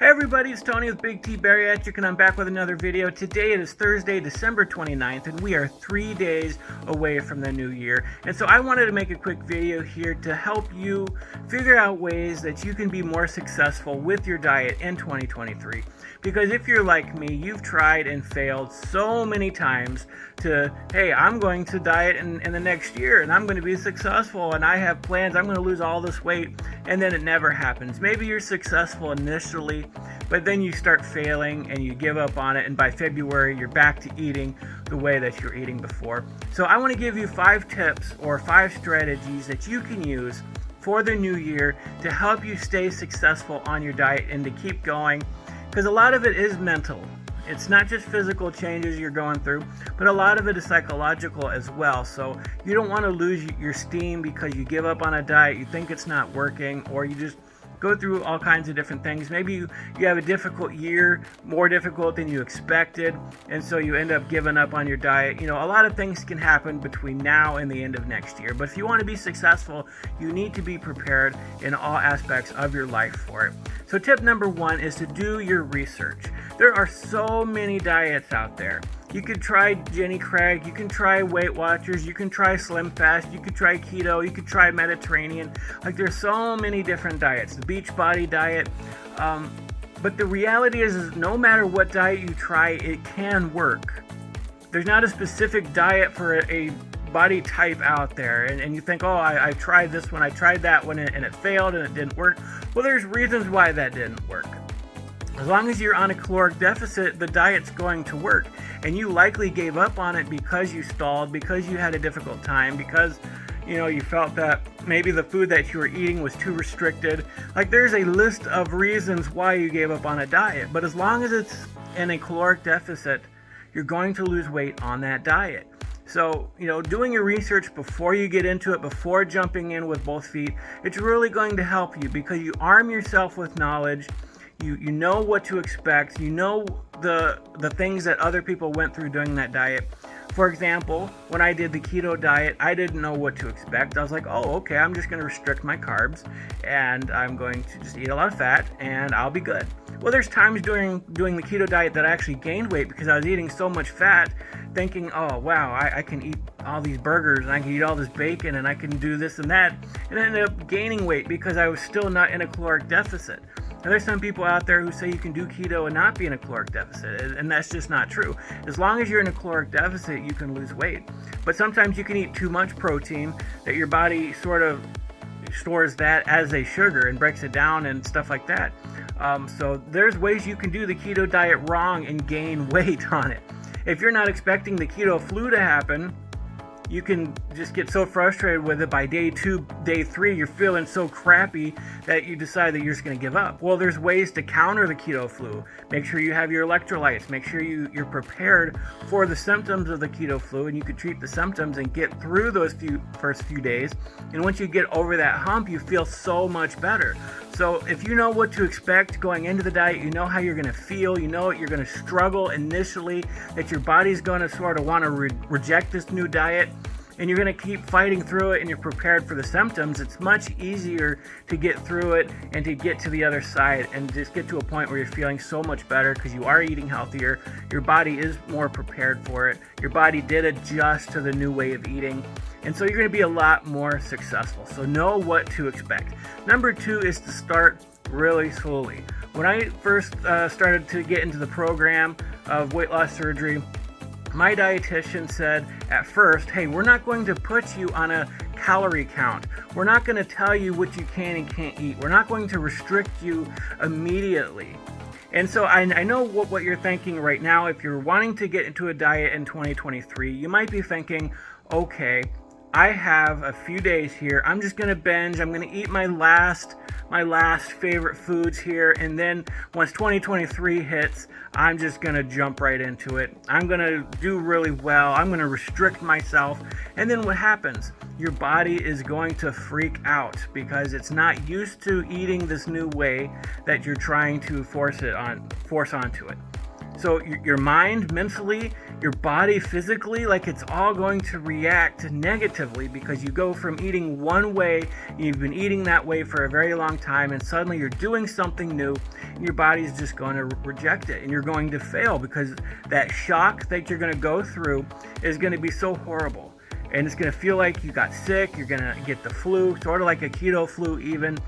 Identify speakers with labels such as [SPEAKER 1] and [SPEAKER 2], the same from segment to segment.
[SPEAKER 1] Hey everybody, it's Tony with Big T Bariatric and I'm back with another video. Today it is Thursday, December 29th, and we are 3 days away from the new year. And so I wanted to make a quick video here to help you figure out ways that you can be more successful with your diet in 2023. Because if you're like me, you've tried and failed so many times to, hey, I'm going to diet in the next year and I'm going to be successful and I have plans, I'm going to lose all this weight, and then it never happens. Maybe you're successful initially, but then you start failing and you give up on it, and by February you're back to eating the way that you were eating before. So I want to give you 5 tips or 5 strategies that you can use for the new year to help you stay successful on your diet and to keep going, because a lot of it is mental. It's not just physical changes you're going through, but a lot of it is psychological as well. So you don't want to lose your steam because you give up on a diet, you think it's not working, or you just go through all kinds of different things. Maybe you have a difficult year, more difficult than you expected, and so you end up giving up on your diet. You know, a lot of things can happen between now and the end of next year, but if you want to be successful, you need to be prepared in all aspects of your life for it. So tip number 1 is to do your research. There are so many diets out there. You could try Jenny Craig, you can try Weight Watchers, you can try Slim Fast, you could try Keto, you could try Mediterranean. Like, there's so many different diets, the Beachbody diet. But the reality is no matter what diet you try, it can work. There's not a specific diet for a body type out there, and you think, oh, I tried this one, I tried that one, and it failed and it didn't work. Well, there's reasons why that didn't work. As long as you're on a caloric deficit, the diet's going to work, and you likely gave up on it because you stalled, because you had a difficult time, because you felt that maybe the food that you were eating was too restricted. Like, there's a list of reasons why you gave up on a diet, but as long as it's in a caloric deficit, you're going to lose weight on that diet. So, doing your research before you get into it, before jumping in with both feet, it's really going to help you, because you arm yourself with knowledge. You know what to expect. You know the things that other people went through doing that diet. For example, when I did the keto diet, I didn't know what to expect. I was like, oh, okay, I'm just going to restrict my carbs and I'm going to just eat a lot of fat and I'll be good. Well, there's times doing the keto diet that I actually gained weight because I was eating so much fat, thinking, oh, wow, I can eat all these burgers and I can eat all this bacon and I can do this and that, and I ended up gaining weight because I was still not in a caloric deficit. Now, there's some people out there who say you can do keto and not be in a caloric deficit, and that's just not true. As long as you're in a caloric deficit, you can lose weight. But sometimes you can eat too much protein that your body sort of stores that as a sugar and breaks it down and stuff like that. So there's ways you can do the keto diet wrong and gain weight on it. If you're not expecting the keto flu to happen, you can just get so frustrated with it by day 2, day 3, you're feeling so crappy that you decide that you're just going to give up. Well, there's ways to counter the keto flu. Make sure you have your electrolytes. Make sure you're prepared for the symptoms of the keto flu, and you can treat the symptoms and get through those first few days. And once you get over that hump, you feel so much better. So if you know what to expect going into the diet, you know how you're going to feel, you know you're going to struggle initially, that your body's going to sort of want to reject this new diet, and you're going to keep fighting through it, and you're prepared for the symptoms, it's much easier to get through it and to get to the other side and just get to a point where you're feeling so much better because you are eating healthier, your body is more prepared for it, your body did adjust to the new way of eating, and so you're going to be a lot more successful. So know what to expect. Number 2 is to start really slowly. When I first started to get into the program of weight loss surgery, my dietitian said at first, hey, we're not going to put you on a calorie count. We're not going to tell you what you can and can't eat. We're not going to restrict you immediately. And so I know what you're thinking right now. If you're wanting to get into a diet in 2023, you might be thinking, okay, I have a few days here. I'm just going to binge. I'm going to eat my last favorite foods here, and then once 2023 hits, I'm just going to jump right into it. I'm going to do really well. I'm going to restrict myself. And then what happens? Your body is going to freak out because it's not used to eating this new way that you're trying to force onto it. So your mind mentally your body physically, like it's all going to react negatively because you go from eating one way, you've been eating that way for a very long time, and suddenly you're doing something new, and your body's just going to reject it, and you're going to fail because that shock that you're going to go through is going to be so horrible. And it's going to feel like you got sick, you're going to get the flu, sort of like a keto flu even.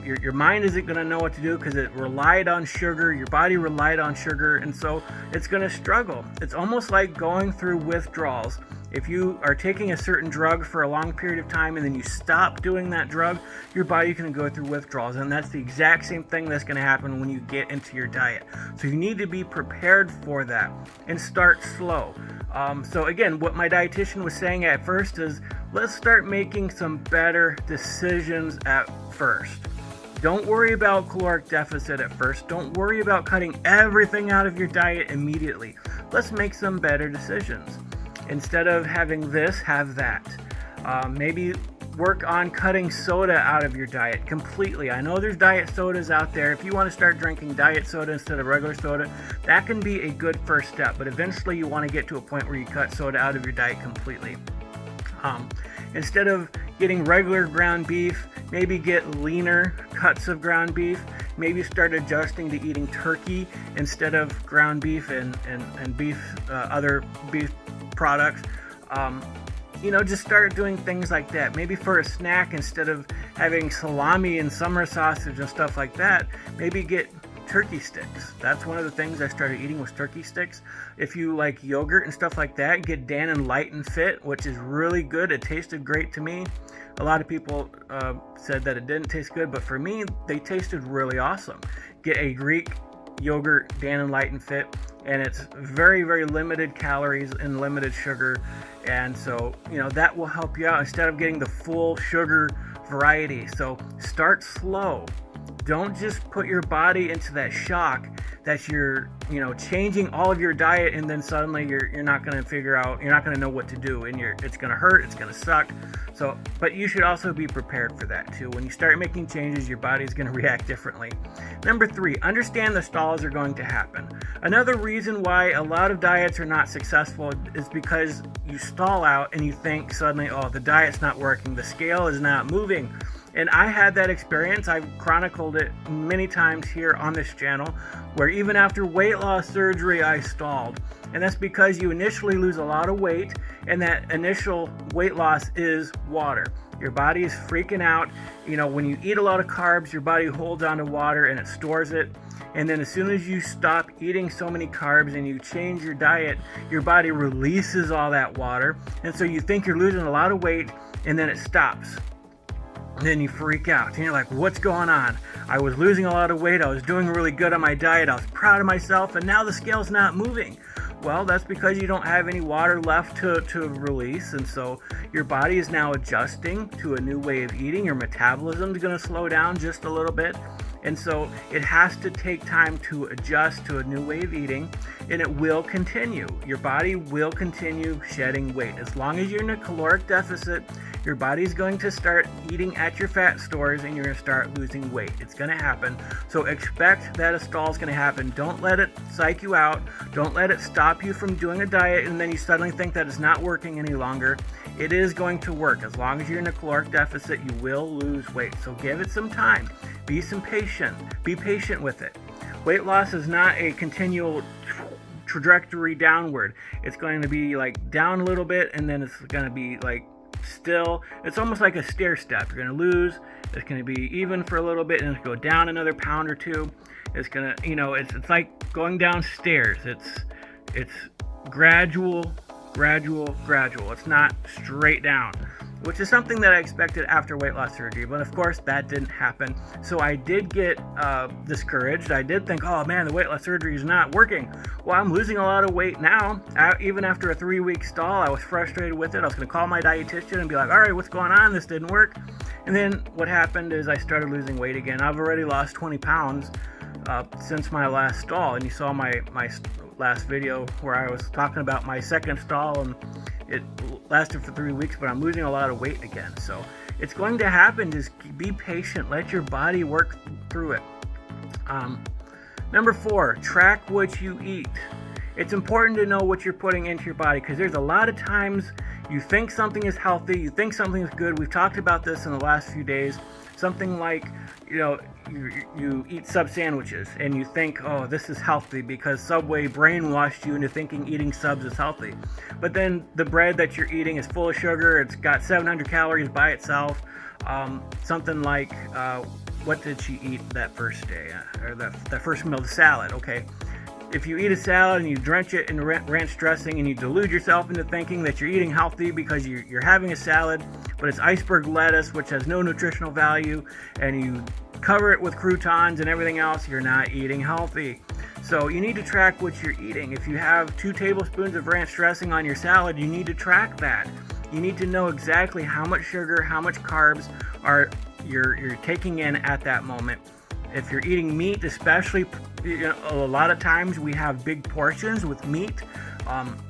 [SPEAKER 1] Your mind isn't going to know what to do because it relied on sugar, your body relied on sugar, and so it's going to struggle. It's almost like going through withdrawals. If you are taking a certain drug for a long period of time and then you stop doing that drug, your body's going to go through withdrawals, and that's the exact same thing that's going to happen when you get into your diet. So you need to be prepared for that and start slow. So again, what my dietitian was saying at first is, let's start making some better decisions at first. Don't worry about caloric deficit at first. Don't worry about cutting everything out of your diet immediately. Let's make some better decisions. Instead of having this, have that. Maybe work on cutting soda out of your diet completely. I know there's diet sodas out there. If you want to start drinking diet soda instead of regular soda, that can be a good first step. But eventually you want to get to a point where you cut soda out of your diet completely. Instead of getting regular ground beef, maybe get leaner cuts of ground beef. Maybe start adjusting to eating turkey instead of ground beef and beef, other beef products. Just start doing things like that. Maybe for a snack, instead of having salami and summer sausage and stuff like that, maybe get turkey sticks. That's one of the things I started eating, was turkey sticks. If you like yogurt and stuff like that, get Dannon Light and Fit, which is really good. It tasted great to me. A lot of people said that it didn't taste good, but for me, they tasted really awesome. Get a Greek yogurt Dannon Light and Fit, and it's very, very limited calories and limited sugar, and so that will help you out instead of getting the full sugar variety. So start slow. Don't just put your body into that shock that you're changing all of your diet, and then suddenly you're not going to figure out, you're not going to know what to do, and it's going to hurt, it's going to suck. So, but you should also be prepared for that too. When you start making changes, your body's going to react differently. Number 3, understand the stalls are going to happen. Another reason why a lot of diets are not successful is because you stall out and you think suddenly, oh, the diet's not working, the scale is not moving. And I had that experience. I've chronicled it many times here on this channel, where even after weight loss surgery, I stalled. And that's because you initially lose a lot of weight, and that initial weight loss is water. Your body is freaking out. When you eat a lot of carbs, your body holds on to water and it stores it. And then as soon as you stop eating so many carbs and you change your diet, your body releases all that water. And so you think you're losing a lot of weight, and then it stops. Then you freak out and you're like, what's going on? I was losing a lot of weight, I was doing really good on my diet, I was proud of myself, and now the scale's not moving. Well, that's because you don't have any water left to release, and so your body is now adjusting to a new way of eating. Your metabolism is going to slow down just a little bit, and so it has to take time to adjust to a new way of eating, and it will continue. Your body will continue shedding weight. As long as you're in a caloric deficit, your body's going to start eating at your fat stores, and you're going to start losing weight. It's going to happen. So expect that a stall is going to happen. Don't let it psych you out. Don't let it stop you from doing a diet, and then you suddenly think that it's not working any longer. It is going to work. As long as you're in a caloric deficit, you will lose weight. So give it some time. Be patient. Be patient with it. Weight loss is not a continual trajectory downward. It's going to be like down a little bit, and then it's going to be like still. It's almost like a stair step. You're going to lose, it's going to be even for a little bit, and it's going to go down another pound or two. It's going to, it's like going down stairs. It's gradual. It's not straight down, which is something that I expected after weight loss surgery, but of course that didn't happen. So I did get discouraged. I did think, oh man, the weight loss surgery is not working. Well, I'm losing a lot of weight now. Even after a 3-week stall, I was frustrated with it. I was going to call my dietitian and be like, all right, what's going on? This didn't work. And then what happened is I started losing weight again. I've already lost 20 pounds since my last stall, and you saw my last video where I was talking about my second stall, and it lasted for 3 weeks, but I'm losing a lot of weight again. So it's going to happen. Just be patient. Let your body work through it. Number 4, track what you eat. it's important to know what you're putting into your body, because there's a lot of times you think something is healthy, you think something is good. We've talked about this in the last few days. Something like, you eat sub sandwiches and you think, oh, this is healthy because Subway brainwashed you into thinking eating subs is healthy. But then the bread that you're eating is full of sugar. It's got 700 calories by itself. Something like, what did she eat that first day? Or that first meal, the salad, okay. If you eat a salad and you drench it in ranch dressing and you delude yourself into thinking that you're eating healthy because you're having a salad, but it's iceberg lettuce, which has no nutritional value, and you cover it with croutons and everything else, you're not eating healthy. So you need to track what you're eating. If you have 2 tablespoons of ranch dressing on your salad, you need to track that. You need to know exactly how much sugar, how much carbs you're taking in at that moment. If you're eating meat, especially, a lot of times we have big portions with meat.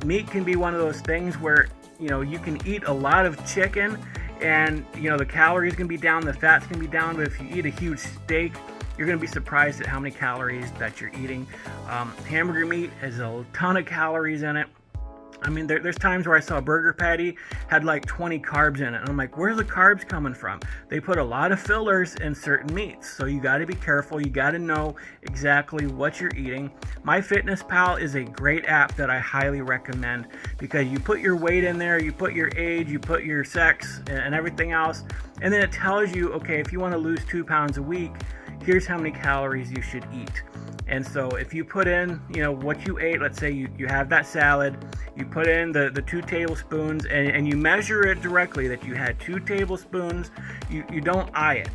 [SPEAKER 1] Meat can be one of those things where, you can eat a lot of chicken and, the calories can be down, the fats can be down, but if you eat a huge steak, you're going to be surprised at how many calories that you're eating. Hamburger meat has a ton of calories in it. I mean, there's times where I saw a burger patty had like 20 carbs in it. And I'm like, where's the carbs coming from? They put a lot of fillers in certain meats. So you got to be careful. You got to know exactly what you're eating. MyFitnessPal is a great app that I highly recommend, because you put your weight in there, you put your age, you put your sex and everything else. And then it tells you, okay, if you want to lose 2 pounds a week, here's how many calories you should eat. And so if you put in, what you ate, let's say you have that salad, you put in the 2 tablespoons and you measure it directly that you had 2 tablespoons, you don't eye it.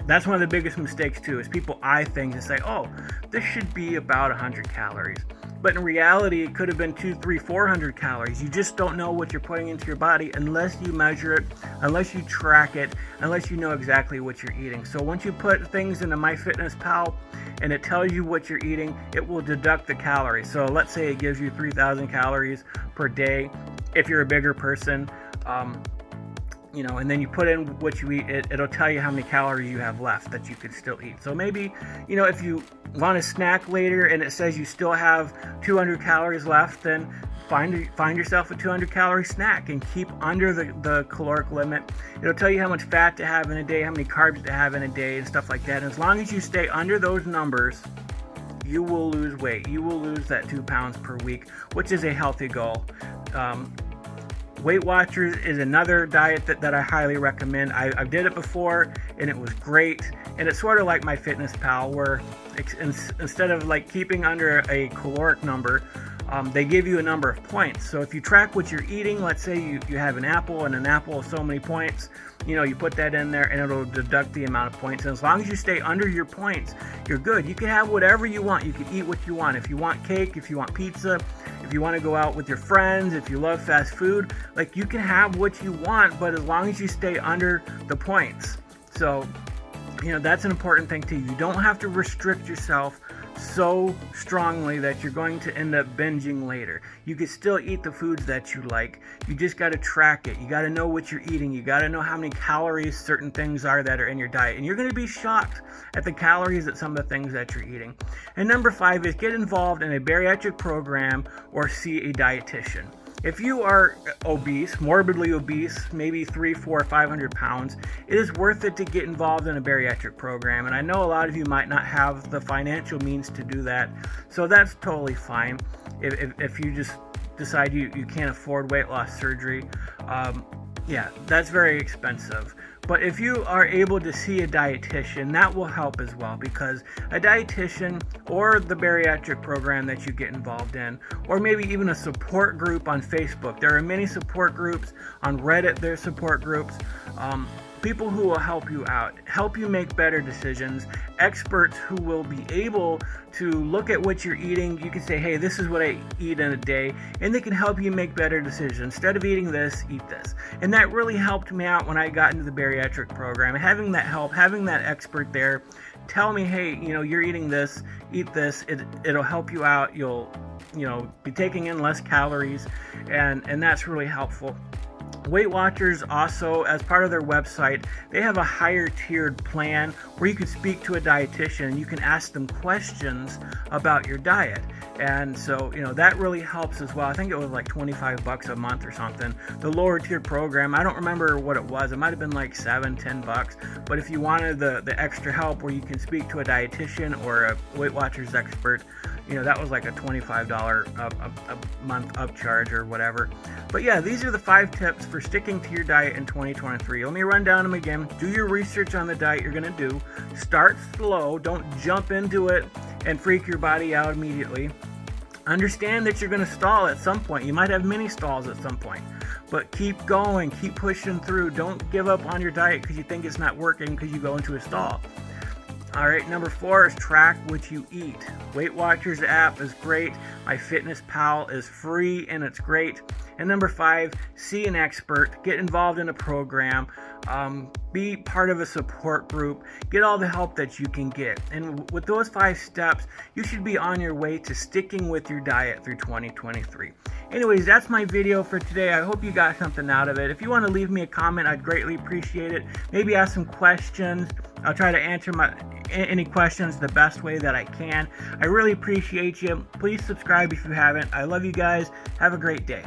[SPEAKER 1] That's one of the biggest mistakes too, is people eye things and say, oh, this should be about 100 calories. But in reality, it could have been 200, 300, 400 calories. You just don't know what you're putting into your body unless you measure it, unless you track it, unless you know exactly what you're eating. So once you put things into MyFitnessPal and it tells you what you're eating, it will deduct the calories. So let's say it gives you 3,000 calories per day if you're a bigger person. And then you put in what you eat, it'll tell you how many calories you have left that you could still eat. So maybe, if you want to snack later and it says you still have 200 calories left, then find yourself a 200 calorie snack and keep under the caloric limit. It'll tell you how much fat to have in a day, how many carbs to have in a day, and stuff like that. And as long as you stay under those numbers, you will lose weight. You will lose that 2 pounds per week, which is a healthy goal. Weight Watchers is another diet that I highly recommend. I did it before and it was great. And it's sort of like MyFitnessPal, where instead of like keeping under a caloric number, they give you a number of points. So if you track what you're eating, let's say you have an apple and an apple is so many points, you put that in there and it'll deduct the amount of points. And as long as you stay under your points, you're good. You can have whatever you want. You can eat what you want. If you want cake, if you want pizza, if you want to go out with your friends, if you love fast food, like, you can have what you want, but as long as you stay under the points. So, that's an important thing too. You don't have to restrict yourself so strongly that you're going to end up binging later. You can still eat the foods that you like. You just got to track it. You got to know what you're eating. You got to know how many calories certain things are that are in your diet. And you're going to be shocked at the calories at some of the things that you're eating. And number 5 is get involved in a bariatric program or see a dietitian. If you are obese, morbidly obese, maybe 300, 400, 500 pounds, it is worth it to get involved in a bariatric program. And I know a lot of you might not have the financial means to do that, so that's totally fine. If you just decide you can't afford weight loss surgery, that's very expensive. But if you are able to see a dietitian, that will help as well, because a dietitian or the bariatric program that you get involved in, or maybe even a support group on Facebook. There are many support groups on Reddit. There are support groups. People who will help you out, help you make better decisions, experts who will be able to look at what you're eating. You can say, hey, this is what I eat in a day, and they can help you make better decisions. Instead of eating this, eat this. And that really helped me out when I got into the bariatric program. Having that help, having that expert there, tell me, hey, you're eating this, eat this, it'll help you out. You'll be taking in less calories, and that's really helpful. Weight Watchers also, as part of their website, they have a higher tiered plan where you can speak to a dietitian and you can ask them questions about your diet. And so, that really helps as well. I think it was like $25 a month or something. The lower tiered program, I don't remember what it was. It might have been like $7-10. But if you wanted the extra help where you can speak to a dietitian or a Weight Watchers expert, that was like a $25 a month upcharge or whatever. But yeah, these are the 5 tips for sticking to your diet in 2023. Let me run down them again. Do your research on the diet you're going to do. Start slow. Don't jump into it and freak your body out immediately. Understand that you're going to stall at some point. You might have mini stalls at some point. But keep going. Keep pushing through. Don't give up on your diet because you think it's not working because you go into a stall. All right, number 4 is track what you eat. Weight Watchers app is great. MyFitnessPal is free and it's great. And number 5, see an expert. Get involved in a program. Be part of a support group. Get all the help that you can get. And with those 5 steps, you should be on your way to sticking with your diet through 2023. Anyways, that's my video for today. I hope you got something out of it. If you want to leave me a comment, I'd greatly appreciate it. Maybe ask some questions. I'll try to answer any questions the best way that I can. I really appreciate you. Please subscribe if you haven't. I love you guys. Have a great day.